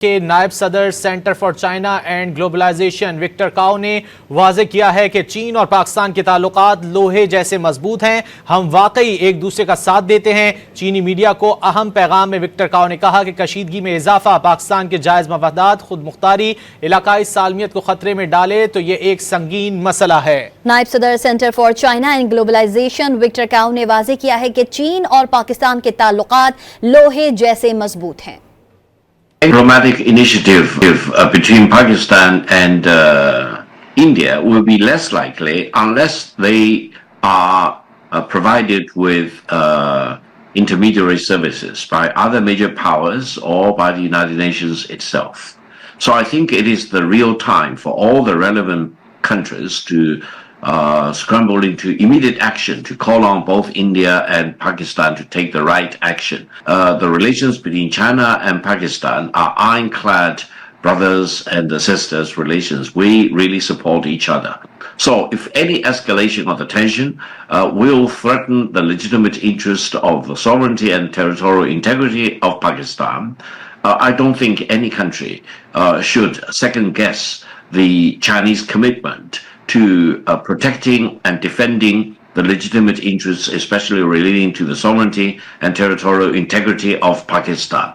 के नायब सदर centre for China and globalisation Victor Cao ने वाज़ेह किया है कि चीन और पाकिस्तान के ताल्लुकात लोहे जैसे मजबूत हैं। हम वाकई एक दूसरे का साथ देते हैं। चीनी मीडिया को अहम पैगाम में विक्टर काओ ने कहा कि कशीदगी में इजाफा पाकिस्तान के जायज़ मफादात, खुद मुख्तारी, इलाकाई सालमियत को खतरे में डाले तो ये एक संगीन मसला है। नायब सदर centre for China and globalisation Victor Cao ने वाज़ेह किया है कि चीन और पाकिस्तान के ताल्लुकात लोहे जैसे मजबूत हैं। Diplomatic initiative between Pakistan and India will be less likely unless they are provided with intermediary services by other major powers or by the United Nations itself. So I think it is the real time for all the relevant countries to scramble into immediate action to call on both India and Pakistan to take the right action. The relations between China and Pakistan are ironclad brothers and sisters relations. We really support each other. So if any escalation of the tension will threaten the legitimate interest of the sovereignty and territorial integrity of Pakistan, I don't think any country should second guess the Chinese commitment to protecting and defending the legitimate interests, especially relating to the sovereignty and territorial integrity of Pakistan.